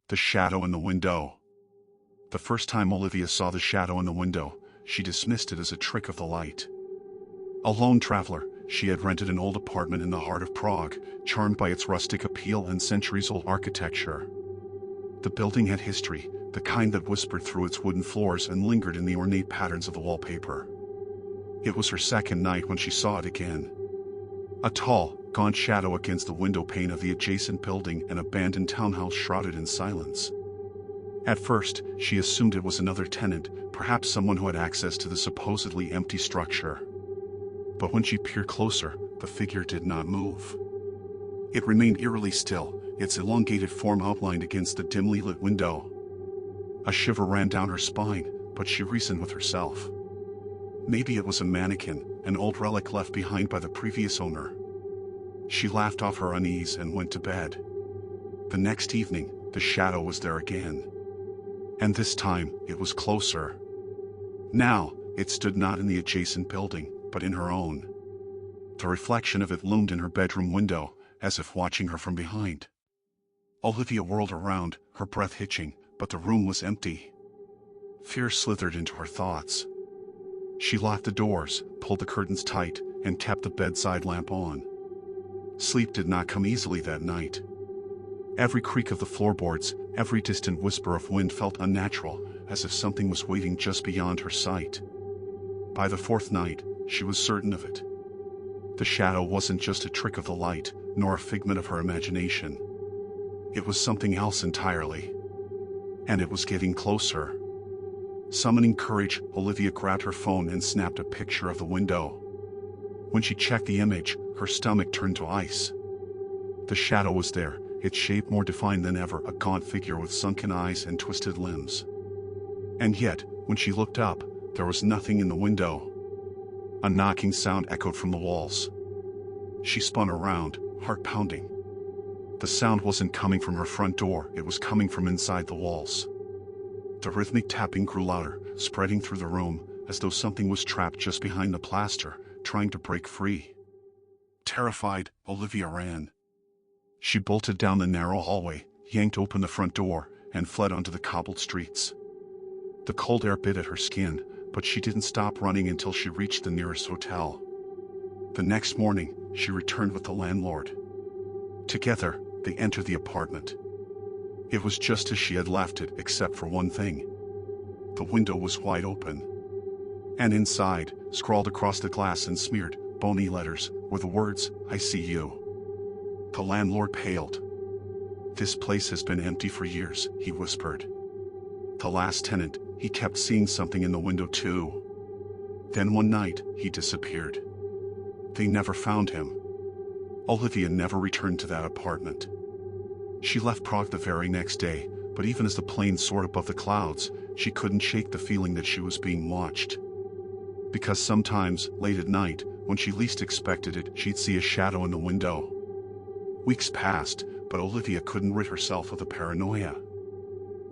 The shadow in the window. The first time Olivia saw the shadow in the window, she dismissed it as a trick of the light. A lone traveler, she had rented an old apartment in the heart of Prague, charmed by its rustic appeal and centuries-old architecture. The building had history, the kind that whispered through its wooden floors and lingered in the ornate patterns of the wallpaper. It was her second night when she saw it again. A tall, gaunt shadow against the window pane of the adjacent building, an abandoned townhouse shrouded in silence. At first, she assumed it was another tenant, perhaps someone who had access to the supposedly empty structure. But when she peered closer, the figure did not move. It remained eerily still, its elongated form outlined against the dimly lit window. A shiver ran down her spine, but she reasoned with herself. Maybe it was a mannequin, an old relic left behind by the previous owner. She laughed off her unease and went to bed. The next evening, the shadow was there again. And this time, it was closer. Now, it stood not in the adjacent building, but in her own. The reflection of it loomed in her bedroom window, as if watching her from behind. Olivia whirled around, her breath hitching, but the room was empty. Fear slithered into her thoughts. She locked the doors, pulled the curtains tight, and kept the bedside lamp on. Sleep did not come easily that night. Every creak of the floorboards, every distant whisper of wind felt unnatural, as if something was waiting just beyond her sight. By the fourth night, she was certain of it. The shadow wasn't just a trick of the light, nor a figment of her imagination. It was something else entirely. And it was getting closer. Summoning courage, Olivia grabbed her phone and snapped a picture of the window. When she checked the image, her stomach turned to ice. The shadow was there, its shape more defined than ever, a gaunt figure with sunken eyes and twisted limbs. And yet, when she looked up, there was nothing in the window. A knocking sound echoed from the walls. She spun around, heart pounding. The sound wasn't coming from her front door, it was coming from inside the walls. The rhythmic tapping grew louder, spreading through the room, as though something was trapped just behind the plaster, trying to break free. Terrified, Olivia ran. She bolted down the narrow hallway, yanked open the front door, and fled onto the cobbled streets. The cold air bit at her skin, but she didn't stop running until she reached the nearest hotel. The next morning, she returned with the landlord. Together, they entered the apartment. It was just as she had left it, except for one thing. The window was wide open. And inside, scrawled across the glass in smeared, bony letters, were the words, "I see you." The landlord paled. "This place has been empty for years," he whispered. The last tenant, he kept seeing something in the window too. Then one night, he disappeared. They never found him. Olivia never returned to that apartment. She left Prague the very next day, but even as the plane soared above the clouds, she couldn't shake the feeling that she was being watched. Because sometimes, late at night, when she least expected it, she'd see a shadow in the window. Weeks passed, but Olivia couldn't rid herself of the paranoia.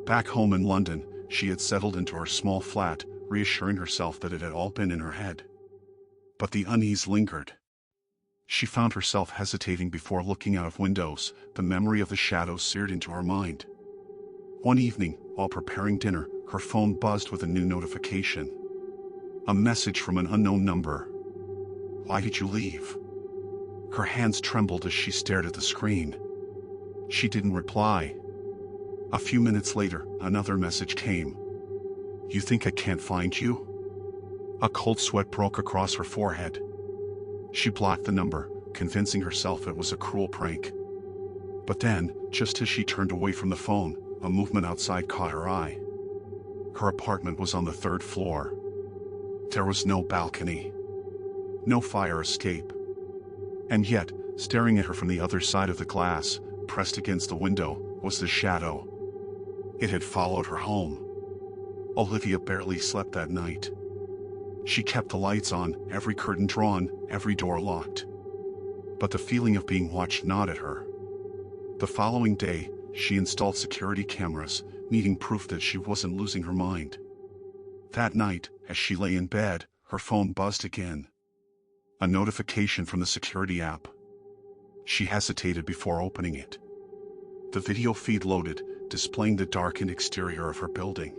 Back home in London, she had settled into her small flat, reassuring herself that it had all been in her head. But the unease lingered. She found herself hesitating before looking out of windows, the memory of the shadow seared into her mind. One evening, while preparing dinner, her phone buzzed with a new notification. A message from an unknown number. "Why did you leave?" Her hands trembled as she stared at the screen. She didn't reply. A few minutes later, another message came. "You think I can't find you?" A cold sweat broke across her forehead. She blocked the number, convincing herself it was a cruel prank. But then, just as she turned away from the phone, a movement outside caught her eye. Her apartment was on the third floor. There was no balcony. No fire escape. And yet, staring at her from the other side of the glass, pressed against the window, was the shadow. It had followed her home. Olivia barely slept that night. She kept the lights on, every curtain drawn, every door locked. But the feeling of being watched gnawed at her. The following day, she installed security cameras, needing proof that she wasn't losing her mind. That night, as she lay in bed, her phone buzzed again. A notification from the security app. She hesitated before opening it. The video feed loaded, displaying the darkened exterior of her building.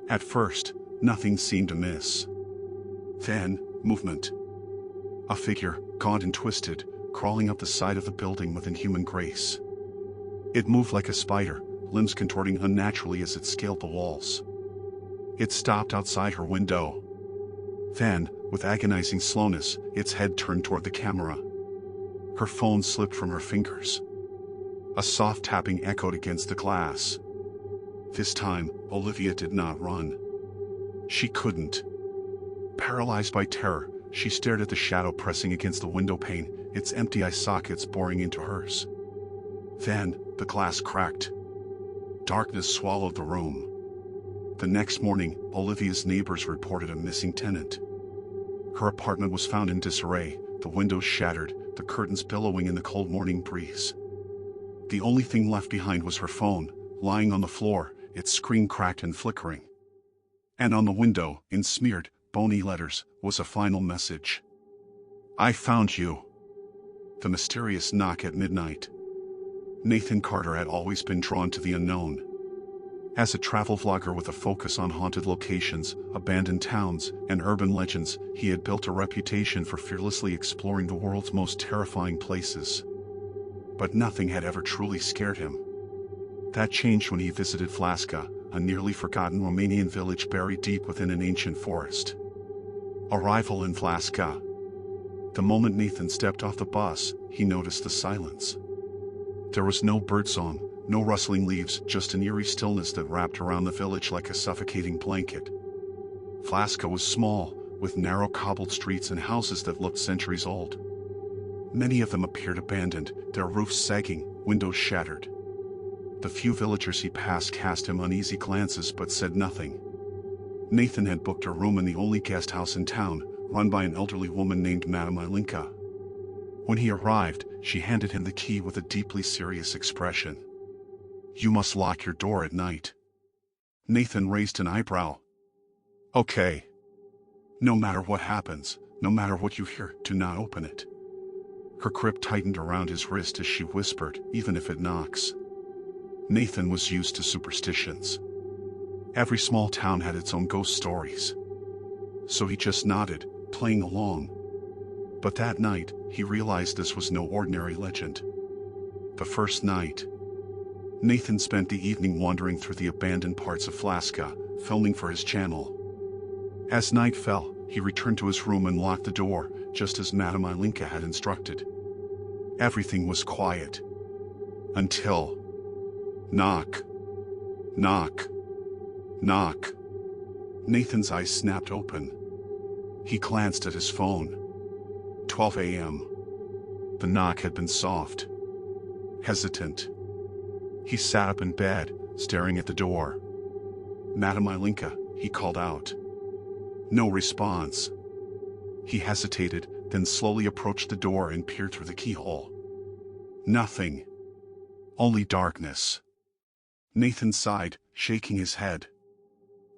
At first, nothing seemed amiss. Then, movement. A figure, gaunt and twisted, crawling up the side of the building with inhuman grace. It moved like a spider, limbs contorting unnaturally as it scaled the walls. It stopped outside her window. Then, with agonizing slowness, its head turned toward the camera. Her phone slipped from her fingers. A soft tapping echoed against the glass. This time, Olivia did not run. She couldn't. Paralyzed by terror, she stared at the shadow pressing against the window pane, its empty eye sockets boring into hers. Then, the glass cracked. Darkness swallowed the room. The next morning, Olivia's neighbors reported a missing tenant. Her apartment was found in disarray, the windows shattered, the curtains billowing in the cold morning breeze. The only thing left behind was her phone, lying on the floor, its screen cracked and flickering. And on the window, in smeared, bony letters, was a final message. "I found you." The mysterious knock at midnight. Nathan Carter had always been drawn to the unknown. As a travel vlogger with a focus on haunted locations, abandoned towns, and urban legends, he had built a reputation for fearlessly exploring the world's most terrifying places. But nothing had ever truly scared him. That changed when he visited Flaska, a nearly forgotten Romanian village buried deep within an ancient forest. Arrival in Flaska. The moment Nathan stepped off the bus, he noticed the silence. There was no birdsong, no rustling leaves, just an eerie stillness that wrapped around the village like a suffocating blanket. Flaska was small, with narrow cobbled streets and houses that looked centuries old. Many of them appeared abandoned, their roofs sagging, windows shattered. The few villagers he passed cast him uneasy glances but said nothing. Nathan had booked a room in the only guest house in town, run by an elderly woman named Madame Ilinka. When he arrived, she handed him the key with a deeply serious expression. "You must lock your door at night." Nathan raised an eyebrow. "Okay. No matter what happens, no matter what you hear, do not open it." Her grip tightened around his wrist as she whispered, "Even if it knocks." Nathan was used to superstitions. Every small town had its own ghost stories. So he just nodded, playing along. But that night, he realized this was no ordinary legend. The first night, Nathan spent the evening wandering through the abandoned parts of Flaska, filming for his channel. As night fell, he returned to his room and locked the door, just as Madame Ilinka had instructed. Everything was quiet. Until... knock. Knock. Knock. Nathan's eyes snapped open. He glanced at his phone. 12 a.m. The knock had been soft. Hesitant. He sat up in bed, staring at the door. "Madame Ilinka," he called out. No response. He hesitated, then slowly approached the door and peered through the keyhole. Nothing. Only darkness. Nathan sighed, shaking his head.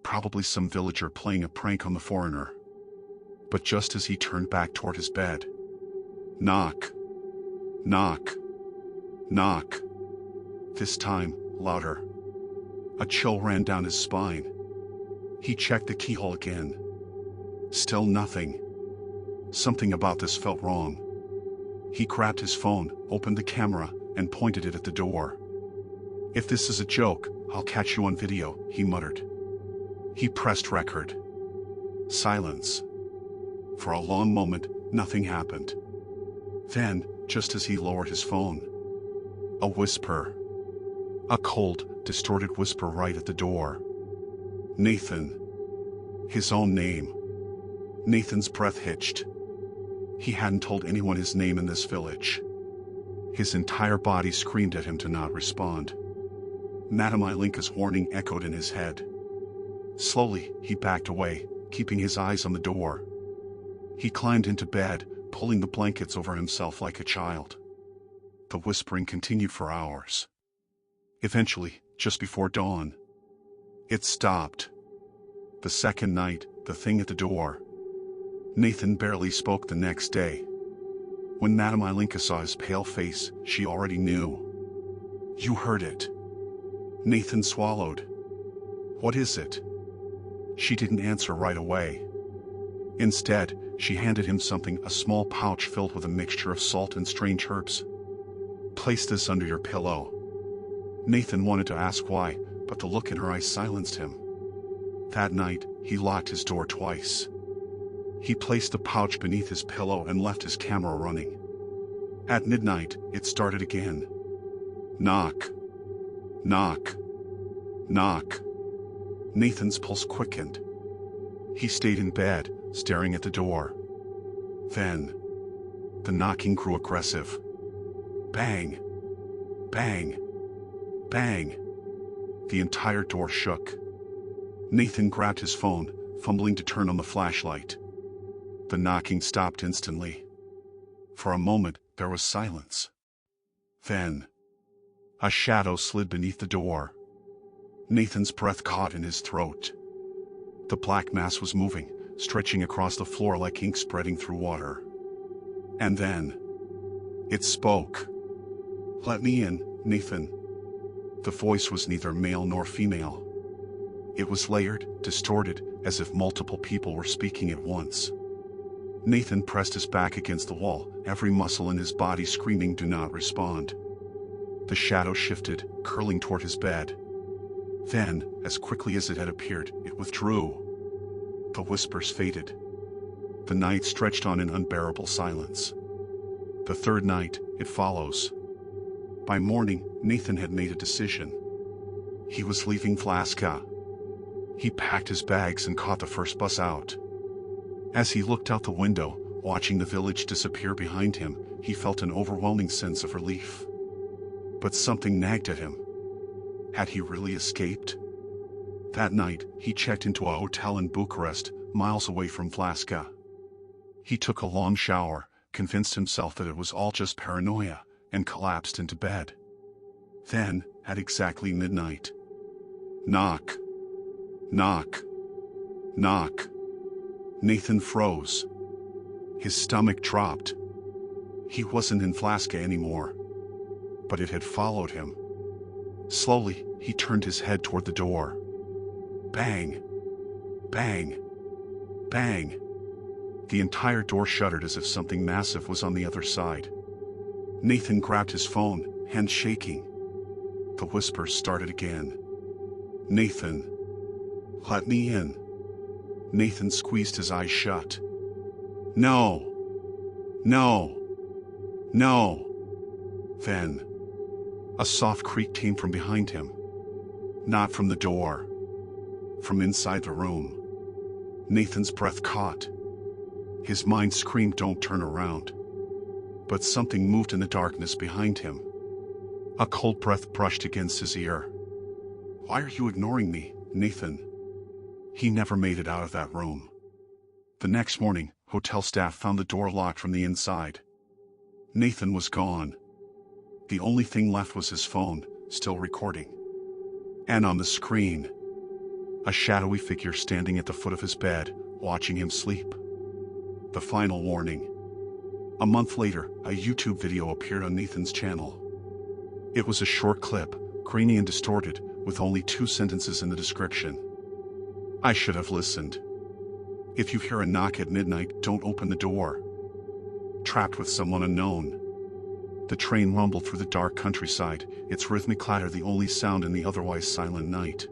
Probably some villager playing a prank on the foreigner. But just as he turned back toward his bed. Knock. Knock. Knock. This time, louder. A chill ran down his spine. He checked the keyhole again. Still nothing. Something about this felt wrong. He grabbed his phone, opened the camera, and pointed it at the door. "If this is a joke, I'll catch you on video," he muttered. He pressed record. Silence. For a long moment, nothing happened. Then, just as he lowered his phone, a whisper. A cold, distorted whisper right at the door. Nathan. His own name. Nathan's breath hitched. He hadn't told anyone his name in this village. His entire body screamed at him to not respond. Madame Ilinka's warning echoed in his head. Slowly, he backed away, keeping his eyes on the door. He climbed into bed, pulling the blankets over himself like a child. The whispering continued for hours. Eventually, just before dawn, it stopped. The second night, the thing at the door. Nathan barely spoke the next day. When Madame Ilinka saw his pale face, she already knew. "You heard it." Nathan swallowed. "What is it?" She didn't answer right away. Instead, she handed him something, a small pouch filled with a mixture of salt and strange herbs. "Place this under your pillow." Nathan wanted to ask why, but the look in her eyes silenced him. That night, he locked his door twice. He placed the pouch beneath his pillow and left his camera running. At midnight, it started again. Knock. Knock. Knock. Nathan's pulse quickened. He stayed in bed, staring at the door. Then, the knocking grew aggressive. Bang. Bang. Bang. The entire door shook. Nathan grabbed his phone, fumbling to turn on the flashlight. The knocking stopped instantly. For a moment, there was silence. Then, a shadow slid beneath the door. Nathan's breath caught in his throat. The black mass was moving, stretching across the floor like ink spreading through water. And then, it spoke. "Let me in, Nathan." The voice was neither male nor female. It was layered, distorted, as if multiple people were speaking at once. Nathan pressed his back against the wall, every muscle in his body screaming, "Do not respond." The shadow shifted, curling toward his bed. Then, as quickly as it had appeared, it withdrew. The whispers faded. The night stretched on in unbearable silence. The third night, it follows. By morning, Nathan had made a decision. He was leaving Flaska. He packed his bags and caught the first bus out. As he looked out the window, watching the village disappear behind him, he felt an overwhelming sense of relief. But something nagged at him. Had he really escaped? That night, he checked into a hotel in Bucharest, miles away from Flaska. He took a long shower, convinced himself that it was all just paranoia, and collapsed into bed. Then, at exactly midnight, knock. Knock. Knock. Nathan froze. His stomach dropped. He wasn't in Flaska anymore. But it had followed him. Slowly, he turned his head toward the door. Bang. Bang. Bang. The entire door shuddered as if something massive was on the other side. Nathan grabbed his phone, hands shaking. The whispers started again. "Nathan. Let me in." Nathan squeezed his eyes shut. "No. No. No." Then, a soft creak came from behind him. Not from the door. From inside the room. Nathan's breath caught. His mind screamed, "Don't turn around." But something moved in the darkness behind him. A cold breath brushed against his ear. "Why are you ignoring me, Nathan?" He never made it out of that room. The next morning, hotel staff found the door locked from the inside. Nathan was gone. The only thing left was his phone, still recording. And on the screen, a shadowy figure standing at the foot of his bed, watching him sleep. The final warning. A month later, a YouTube video appeared on Nathan's channel. It was a short clip, grainy and distorted, with only 2 sentences in the description. "I should have listened. If you hear a knock at midnight, don't open the door. Trapped with someone unknown." The train rumbled through the dark countryside, its rhythmic clatter the only sound in the otherwise silent night.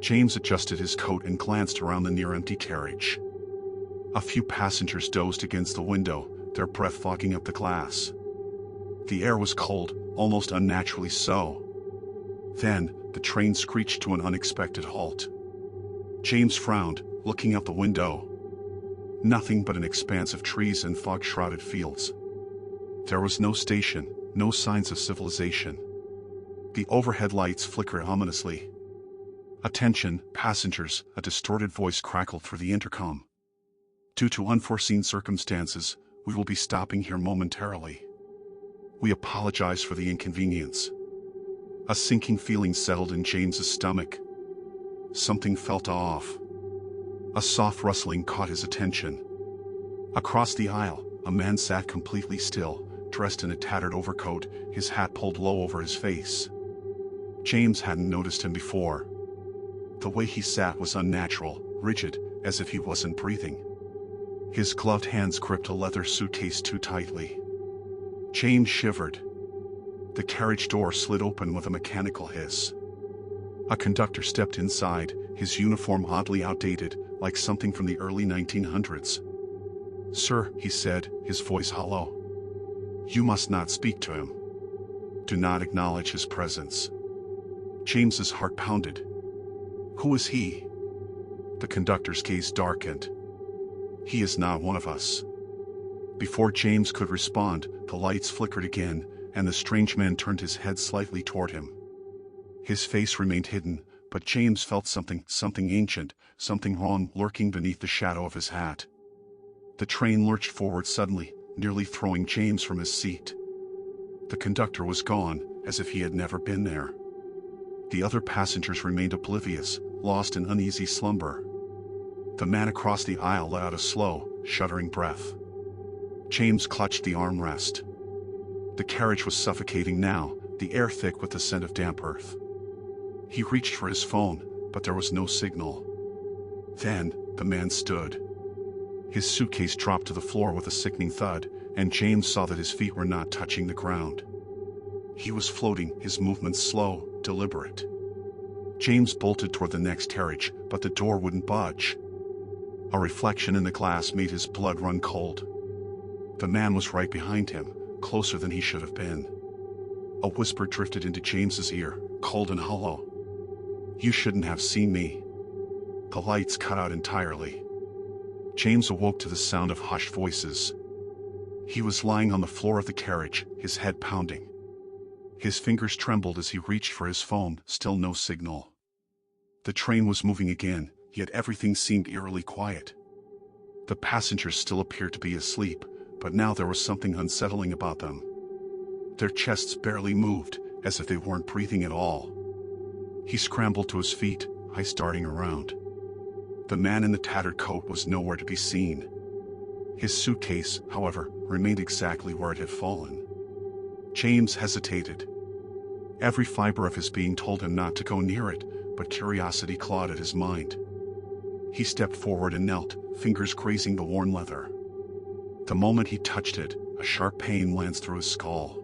James adjusted his coat and glanced around the near-empty carriage. A few passengers dozed against the window, their breath fogging up the glass. The air was cold, almost unnaturally so. Then, the train screeched to an unexpected halt. James frowned, looking out the window. Nothing but an expanse of trees and fog-shrouded fields. There was no station, no signs of civilization. The overhead lights flickered ominously. "Attention, passengers," a distorted voice crackled through the intercom. "Due to unforeseen circumstances, we will be stopping here momentarily. We apologize for the inconvenience." A sinking feeling settled in James's stomach. Something felt off. A soft rustling caught his attention. Across the aisle, a man sat completely still, dressed in a tattered overcoat, his hat pulled low over his face. James hadn't noticed him before. The way he sat was unnatural, rigid, as if he wasn't breathing. His gloved hands gripped a leather suitcase too tightly. James shivered. The carriage door slid open with a mechanical hiss. A conductor stepped inside, his uniform oddly outdated, like something from the early 1900s. "Sir," he said, his voice hollow. "You must not speak to him. Do not acknowledge his presence." James's heart pounded. "Who is he?" The conductor's gaze darkened. "He is not one of us." Before James could respond, the lights flickered again, and the strange man turned his head slightly toward him. His face remained hidden, but James felt something ancient, something wrong lurking beneath the shadow of his hat. The train lurched forward suddenly, nearly throwing James from his seat. The conductor was gone, as if he had never been there. The other passengers remained oblivious, lost in uneasy slumber. The man across the aisle let out a slow, shuddering breath. James clutched the armrest. The carriage was suffocating now, the air thick with the scent of damp earth. He reached for his phone, but there was no signal. Then, the man stood. His suitcase dropped to the floor with a sickening thud, and James saw that his feet were not touching the ground. He was floating, his movements slow, deliberate. James bolted toward the next carriage, but the door wouldn't budge. A reflection in the glass made his blood run cold. The man was right behind him, closer than he should have been. A whisper drifted into James's ear, cold and hollow. "You shouldn't have seen me." The lights cut out entirely. James awoke to the sound of hushed voices. He was lying on the floor of the carriage, his head pounding. His fingers trembled as he reached for his phone, still no signal. The train was moving again, yet everything seemed eerily quiet. The passengers still appeared to be asleep, but now there was something unsettling about them. Their chests barely moved, as if they weren't breathing at all. He scrambled to his feet, eyes darting around. The man in the tattered coat was nowhere to be seen. His suitcase, however, remained exactly where it had fallen. James hesitated. Every fiber of his being told him not to go near it, but curiosity clawed at his mind. He stepped forward and knelt, fingers grazing the worn leather. The moment he touched it, a sharp pain lanced through his skull.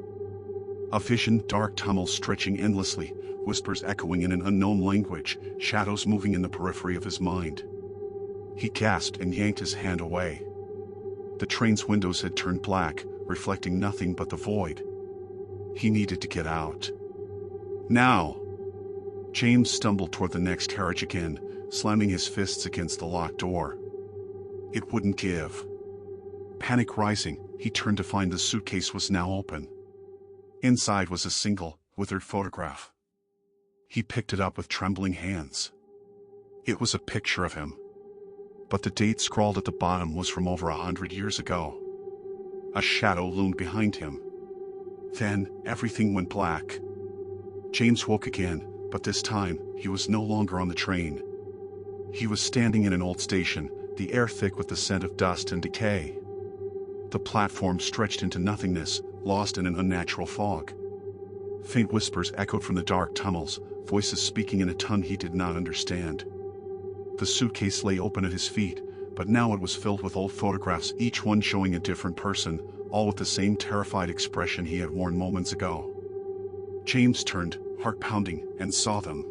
A vision, dark tunnels stretching endlessly, whispers echoing in an unknown language, shadows moving in the periphery of his mind. He gasped and yanked his hand away. The train's windows had turned black, reflecting nothing but the void. He needed to get out. Now! James stumbled toward the next carriage again, slamming his fists against the locked door. It wouldn't give. Panic rising, he turned to find the suitcase was now open. Inside was a single, withered photograph. He picked it up with trembling hands. It was a picture of him. But the date scrawled at the bottom was from over 100 years ago. A shadow loomed behind him. Then, everything went black. James woke again, but this time, he was no longer on the train. He was standing in an old station, the air thick with the scent of dust and decay. The platform stretched into nothingness, lost in an unnatural fog. Faint whispers echoed from the dark tunnels, voices speaking in a tongue he did not understand. The suitcase lay open at his feet, but now it was filled with old photographs, each one showing a different person, all with the same terrified expression he had worn moments ago. James turned, heart pounding, and saw them.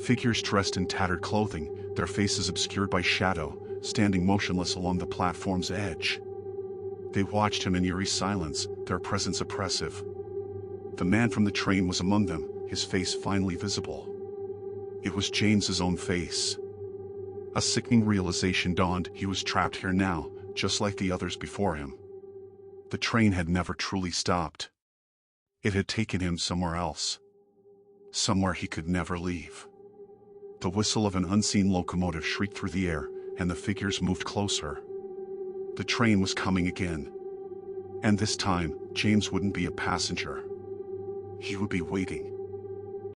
Figures dressed in tattered clothing, their faces obscured by shadow, standing motionless along the platform's edge. They watched him in eerie silence, their presence oppressive. The man from the train was among them, his face finally visible. It was James's own face. A sickening realization dawned, he was trapped here now, just like the others before him. The train had never truly stopped. It had taken him somewhere else. Somewhere he could never leave. The whistle of an unseen locomotive shrieked through the air, and the figures moved closer. The train was coming again. And this time, James wouldn't be a passenger. He would be waiting.